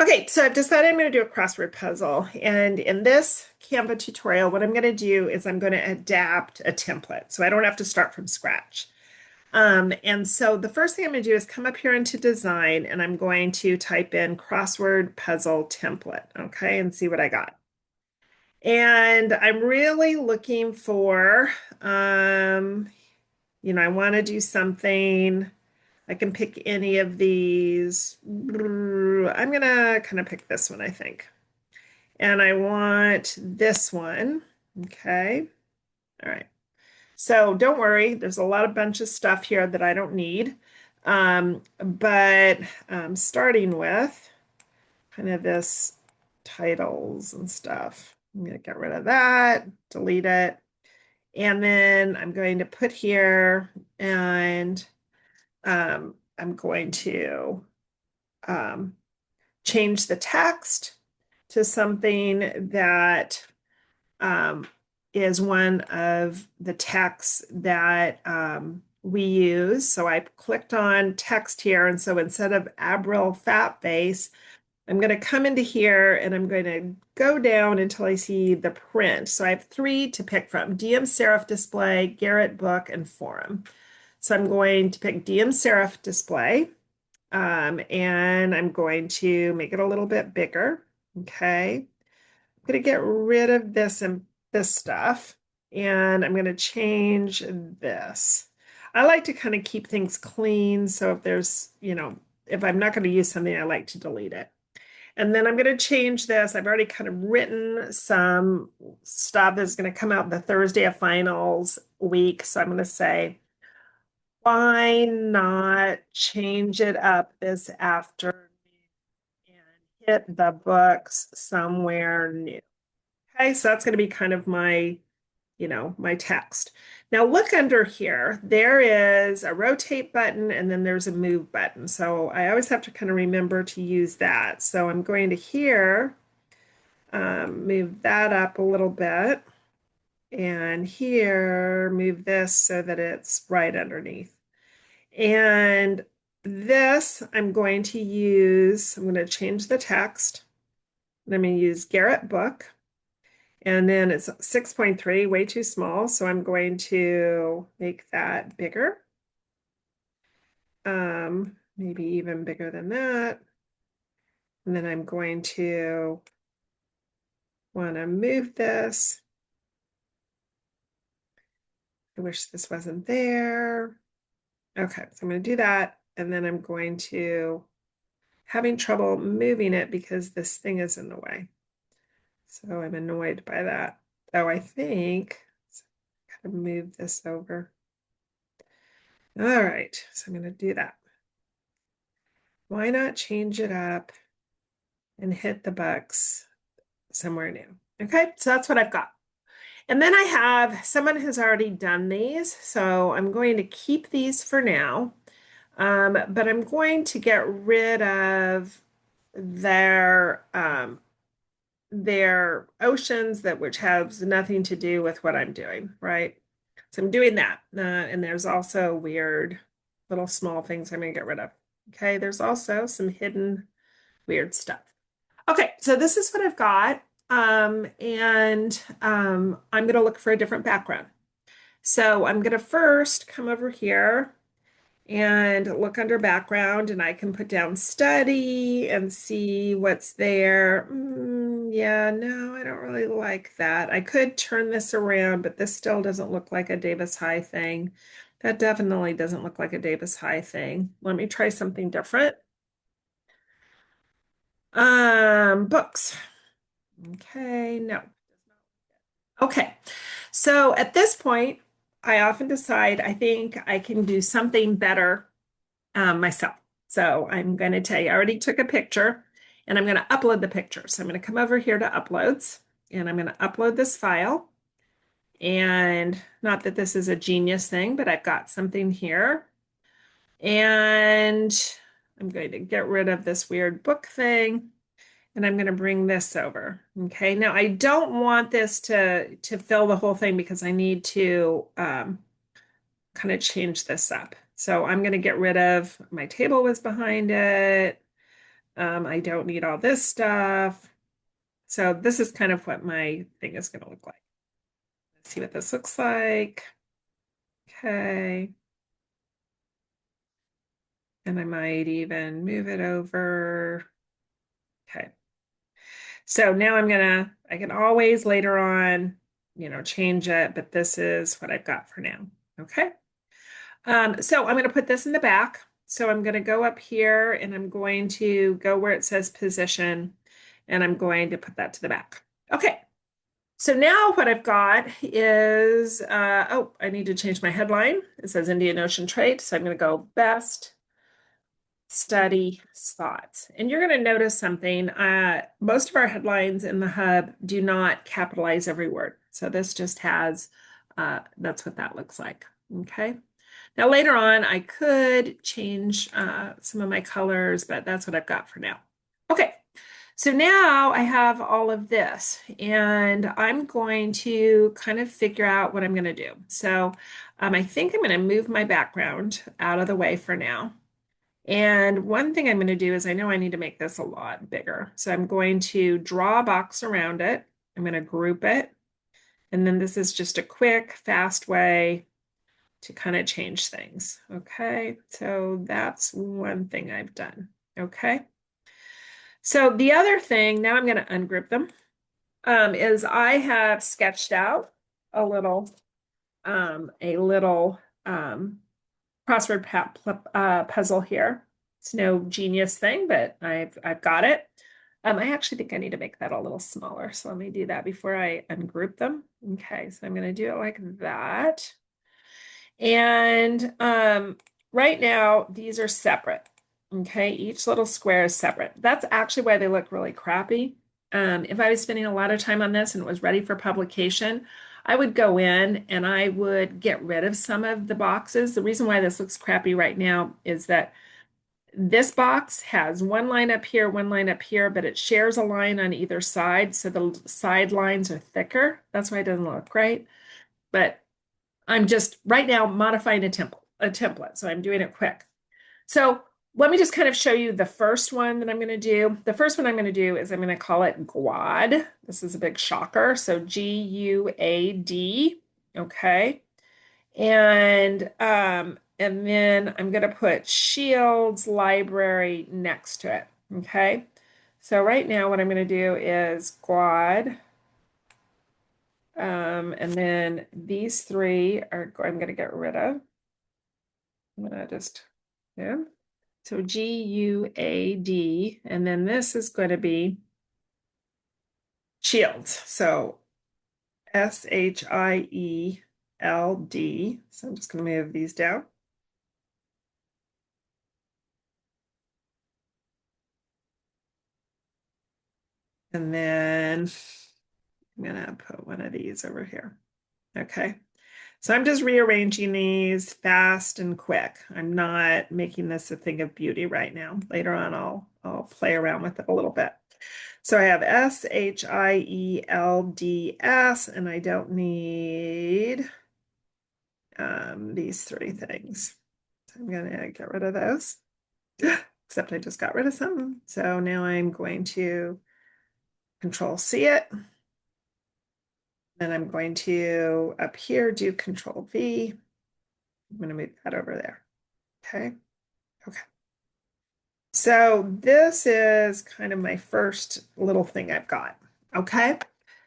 Okay, so I've decided I'm going to do a crossword puzzle. And in this Canva tutorial, what I'm going to do is I'm going to adapt a template so I don't have to start from scratch. And so the first thing I'm going to do is come up here into design and I'm going to type in crossword puzzle template, okay, and see what I got. And I'm really looking for, um, I want to do something. I can pick any of these. I'm gonna kind of pick this one, I think. And I want this one. Okay. All right. So don't worry, there's a lot of bunch of stuff here that I don't need. But starting with kind of this titles and stuff. I'm gonna get rid of that, delete it. And then I'm going to put here and I'm going to um, change the text to something that um, is one of the texts that we use. So I clicked on text here. And so instead of Abril Fat Face, I'm going to come into here and I'm going to go down until I see the print. So I have three to pick from: DM Serif Display, Garrett Book, and Forum. So I'm going to pick DM Serif Display. And I'm going to make it a little bit bigger. Okay. I'm going to get rid of this and this stuff. And I'm going to change this. I like to kind of keep things clean. So if there's, if I'm not going to use something, I like to delete it. And then I'm going to change this. I've already kind of written some stuff that's going to come out the Thursday of finals week. So I'm going to say, why not change it up this afternoon and hit the books somewhere new? Okay, so that's going to be kind of my, my text. Now look under here. There is a rotate button and then there's a move button. So I always have to kind of remember to use that. So I'm going to here, move that up a little bit. And here, move this so that it's right underneath. And this, I'm going to use, I'm going to change the text. I'm going to use Garrett Book. And then it's 6.3, way too small. So I'm going to make that bigger. Maybe even bigger than that. And then I'm going to want to move this. I wish this wasn't there. Okay, so I'm going to do that. And then I'm going to, having trouble moving it because this thing is in the way. So I'm annoyed by that. Oh, I think I gotta move this over. All right, so I'm gonna do that. Why not change it up and hit the bucks somewhere new? Okay, so that's what I've got. And then I have, someone has already done these, so I'm going to keep these for now. But I'm going to get rid of their oceans that which has nothing to do with what I'm doing, right? So I'm doing that. And there's also weird little small things I'm going to get rid of. Okay, there's also some hidden weird stuff. Okay, so this is what I've got. I'm going to look for a different background. So I'm going to first come over here and look under background and I can put down study and see what's there. Yeah, no, I don't really like that. I could turn this around, but this still doesn't look like a Davis High thing. That definitely doesn't look like a Davis High thing. Let me try something different. Books. Okay, no. Okay, so at this point, I often decide I think I can do something better myself. So I'm going to tell you, I already took a picture and I'm going to upload the picture. So I'm going to come over here to uploads and I'm going to upload this file. And not that this is a genius thing, but I've got something here. And I'm going to get rid of this weird book thing. And I'm going to bring this over. Okay, now I don't want this to fill the whole thing because I need to kind of change this up. So I'm going to get rid of my table was behind it. I don't need all this stuff. So this is kind of what my thing is going to look like. Let's see what this looks like. Okay. And I might even move it over. Okay. So now I can always later on, change it, but this is what I've got for now. Okay. So I'm going to put this in the back. So I'm going to go up here and I'm going to go where it says position and I'm going to put that to the back. Okay. So now what I've got is, oh, I need to change my headline. It says Indian Ocean Trade. So I'm going to go best study spots. And you're going to notice something. Most of our headlines in the hub do not capitalize every word. So this just has, that's what that looks like. Okay. Now later on, I could change some of my colors, but that's what I've got for now. Okay. So now I have all of this and I'm going to kind of figure out what I'm going to do. So I think I'm going to move my background out of the way for now. And one thing I'm going to do is I know I need to make this a lot bigger. So I'm going to draw a box around it. I'm going to group it. And then this is just a quick, fast way to kind of change things. Okay, so that's one thing I've done. Okay. So the other thing, now I'm going to ungroup them, is I have sketched out a little crossword puzzle here. It's no genius thing, but I've got it. I actually think I need to make that a little smaller. So let me do that before I ungroup them. Okay, so I'm going to do it like that. And right now, these are separate. Okay, each little square is separate. That's actually why they look really crappy. If I was spending a lot of time on this and it was ready for publication, I would go in and I would get rid of some of the boxes. The reason why this looks crappy right now is that this box has one line up here, one line up here, but it shares a line on either side. So the side lines are thicker. That's why it doesn't look great. But I'm just right now modifying a template. So I'm doing it quick. So let me just kind of show you the first one that I'm going to do. The first one I'm going to do is I'm going to call it GUAD. This is a big shocker. So GUAD. Okay. And then I'm going to put Shields Library next to it. Okay. So right now what I'm going to do is GUAD. And then these three I'm going to get rid of. I'm going to just, yeah. So GUAD, and then this is going to be Shields. So SHIELD. So I'm just going to move these down. And then I'm going to put one of these over here. Okay. So I'm just rearranging these fast and quick. I'm not making this a thing of beauty right now. Later on, I'll play around with it a little bit. So I have SHIELDS, and I don't need these three things. So I'm going to get rid of those, except I just got rid of some. So now I'm going to Control C it. Then I'm going to up here do Control V. I'm going to move that over there. Okay. Okay. So this is kind of my first little thing I've got. Okay.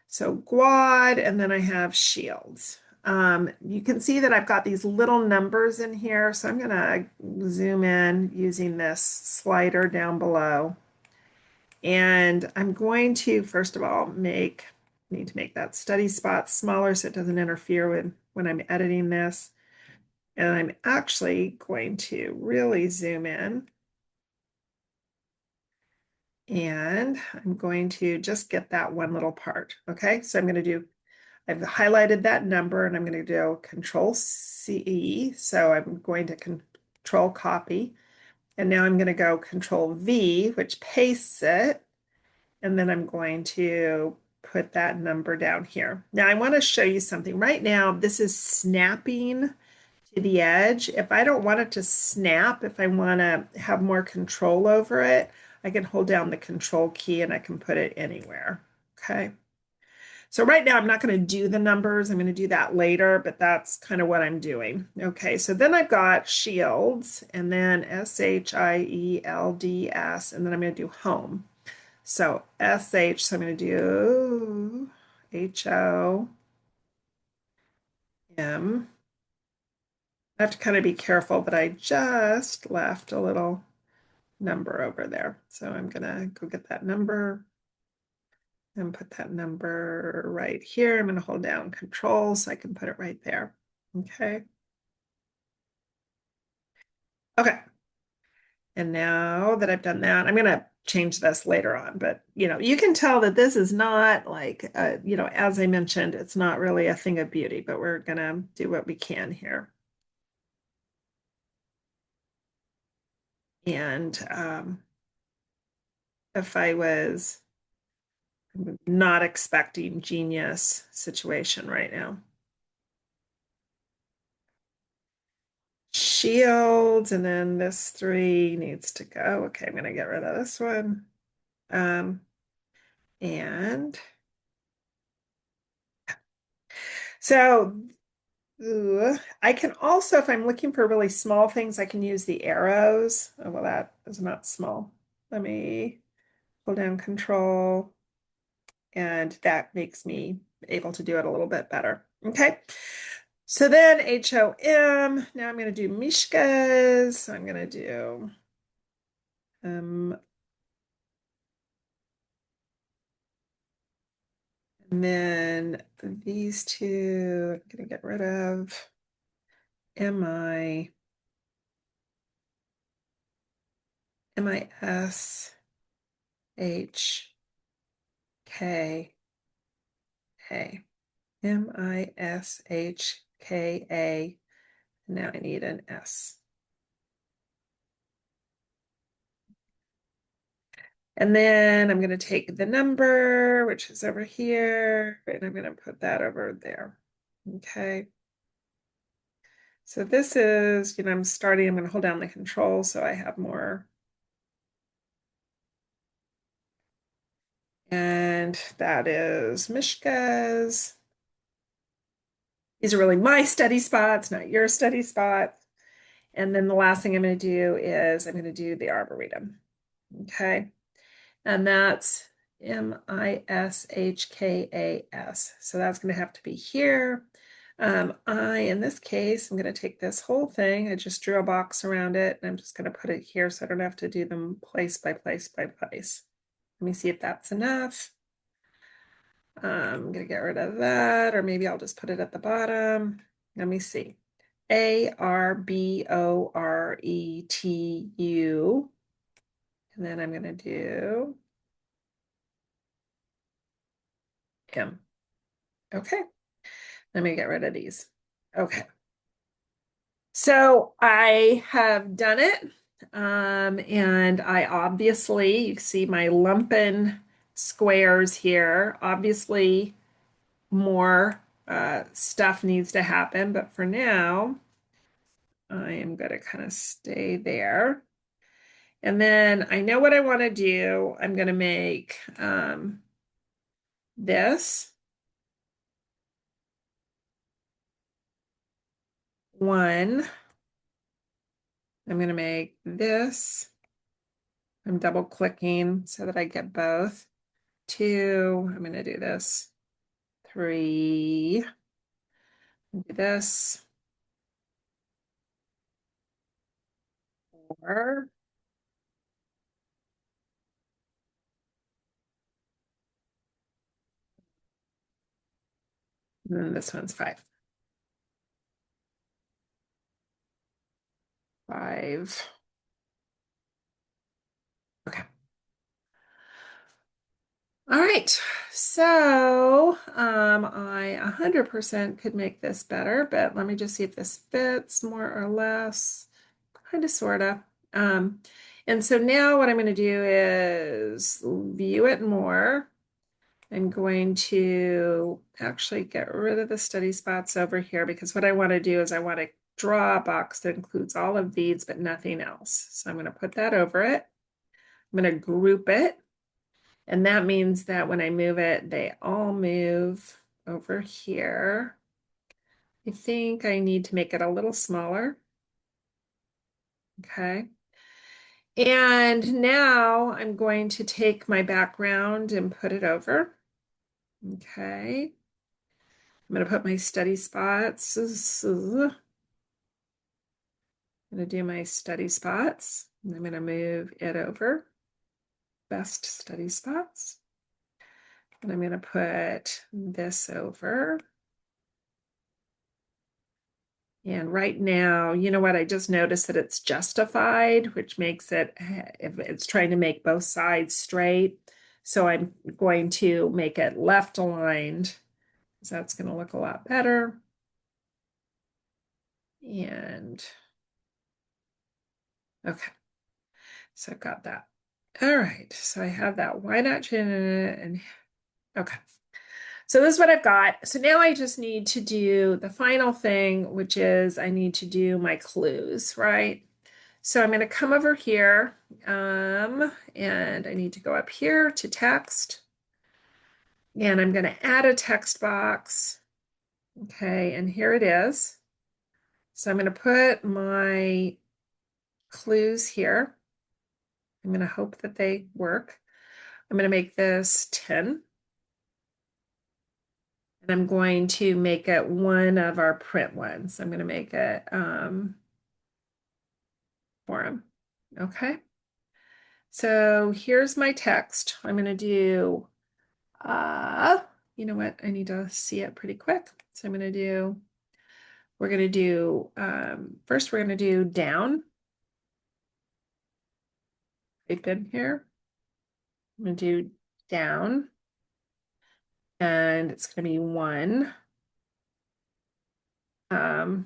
So GUAD, and then I have Shields. You can see that I've got these little numbers in here. So I'm going to zoom in using this slider down below. And I'm going to, first of all, need to make that study spot smaller so it doesn't interfere with when I'm editing this. And I'm actually going to really zoom in. And I'm going to just get that one little part. Okay, so I've highlighted that number and I'm going to do Control C. So I'm going to Control Copy. And now I'm going to go Control V, which pastes it. And then I'm going to put that number down here. Now I want to show you something. Right now, this is snapping to the edge. If I don't want it to snap, if I want to have more control over it, I can hold down the control key and I can put it anywhere. Okay. So right now I'm not going to do the numbers. I'm going to do that later, but that's kind of what I'm doing. Okay, so then I've got shields and then SHIELDS, and then I'm going to do home. So SH, so I'm going to do HOM. I have to kind of be careful, but I just left a little number over there. So I'm going to go get that number and put that number right here. I'm going to hold down control so I can put it right there. Okay. Okay. And now that I've done that, I'm going to change this later on, but you can tell that this is not like, as I mentioned, it's not really a thing of beauty, but we're going to do what we can here. And if I was not expecting genius situation right now. Shields, and then this 3 needs to go. Okay, I'm going to get rid of this one. And so I can also, if I'm looking for really small things, I can use the arrows. Oh, well, that is not small. Let me pull down control, and that makes me able to do it a little bit better. Okay. So then HOM, now I'm going to do Mishkas. I'm going to do and then these two, I'm going to get rid of MISHKA. MISHKA. Now I need an S. And then I'm going to take the number, which is over here, and I'm going to put that over there. Okay. So this is, I'm starting, I'm going to hold down the control so I have more. And that is Mishka's. These are really my study spots, not your study spots. And then the last thing I'm going to do is I'm going to do the Arboretum. Okay. And that's MISHKAS. So that's going to have to be here. In this case, I'm going to take this whole thing. I just drew a box around it, and I'm just going to put it here so I don't have to do them place by place by place. Let me see if that's enough. I'm going to get rid of that, or maybe I'll just put it at the bottom. Let me see. ARBORETU. And then I'm going to do M. Okay. Let me get rid of these. Okay. So I have done it. And I obviously, you see my lumpen squares here. Obviously, more stuff needs to happen, but for now, I am going to kind of stay there. And then I know what I want to do. I'm going to make this one. I'm going to make this. I'm double clicking so that I get both. 2. I'm going to do this. 3. Do this. 4. And then this one's 5. 5. Okay. All right. So I 100% could make this better, but let me just see if this fits more or less. Kind of, sort of. And so now what I'm going to do is view it more. I'm going to actually get rid of the study spots over here because what I want to do is I want to draw a box that includes all of these but nothing else. So I'm going to put that over it. I'm going to group it. And that means that when I move it, they all move over here. I think I need to make it a little smaller. Okay. And now I'm going to take my background and put it over. Okay. I'm going to put my study spots. I'm going to do my study spots. I'm going to move it over. Best study spots. And I'm going to put this over. And right now, you know what? I just noticed that it's justified, which makes it, if it's trying to make both sides straight. So I'm going to make it left aligned. So that's going to look a lot better. And okay, so I've got that. All right, so I have that. Why not change it? And okay. So this is what I've got. So now I just need to do the final thing, which is I need to do my clues, right? So I'm going to come over here, and I need to go up here to text, and I'm going to add a text box. Okay, and here it is. So I'm going to put my clues here. I'm going to hope that they work. I'm going to make this 10. And I'm going to make it one of our print ones. I'm going to make it forum. Okay. So here's my text. I'm going to do, you know what? I need to see it pretty quick. So I'm going to do, we're going to do, first we're going to do down. Type in here. I'm going to do down. And it's going to be 1. And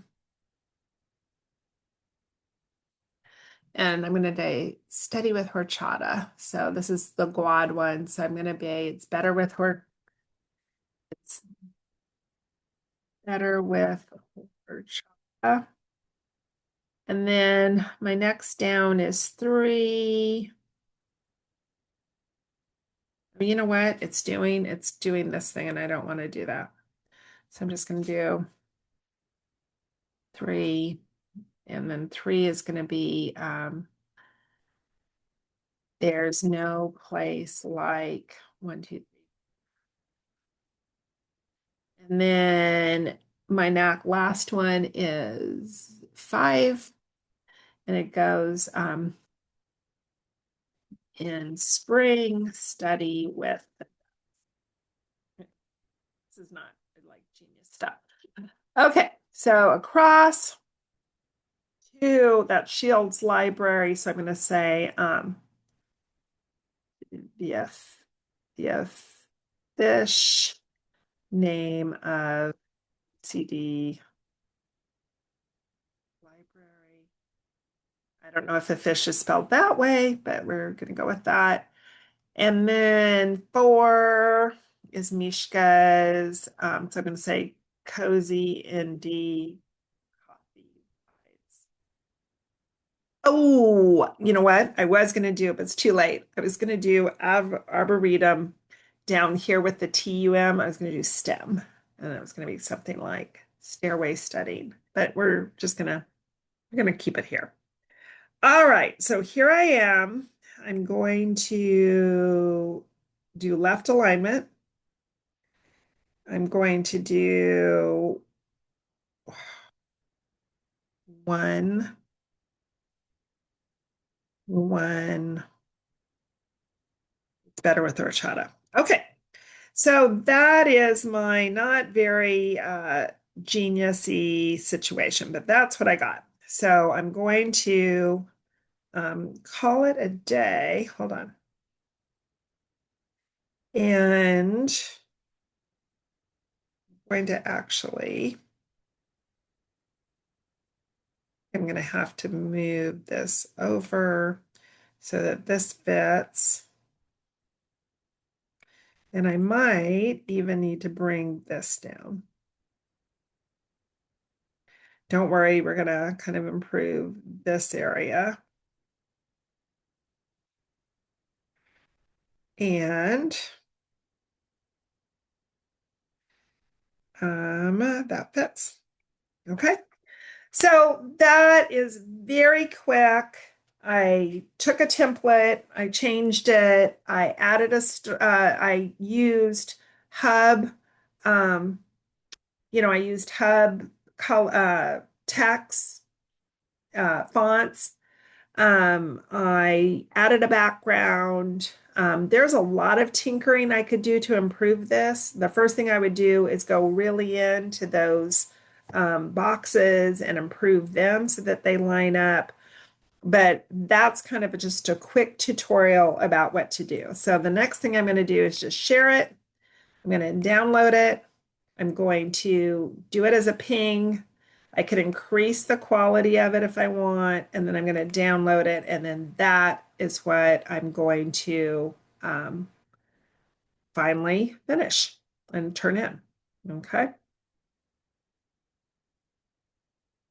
I'm going to do study with horchata. So this is the Guad one. So I'm going to be, it's better with it's better with horchata. And then my next down is 3. You know what? It's doing this thing, and I don't want to do that. So I'm just going to do 3, and then 3 is going to be, there's no place like 1, 2, 3. And then my last one is 5, and it goes in spring study with. This is not like genius stuff. Okay, so across to that Shields library. So I'm going to say the fish name of CD library. I don't know if the fish is spelled that way, but we're going to go with that. And then 4 is Mishka's. So I'm going to say cozy indie coffee vibes. Oh, you know what? I was going to do it, but it's too late. I was going to do Arboretum down here with the TUM. I was going to do STEM, and it was going to be something like stairway studying, but we're going to keep it here. All right, so here I am. I'm going to do left alignment. I'm going to do 1, 1. It's better with horchata. Okay, so that is my not very genius-y situation, but that's what I got. So I'm going to call it a day. Hold on. And I'm going to actually, I'm going to have to move this over so that this fits. And I might even need to bring this down. Don't worry, we're going to kind of improve this area. And that fits. Okay. So that is very quick. I took a template, I changed it, I added I used Hub, um, I used Hub text, fonts. I added a background. There's a lot of tinkering I could do to improve this. The first thing I would do is go really into those boxes and improve them so that they line up. But that's kind of just a quick tutorial about what to do. So the next thing I'm going to do is just share it. I'm going to download it. I'm going to do it as a ping. I could increase the quality of it if I want, and then I'm going to download it, and then that is what I'm going to finally finish and turn in. Okay.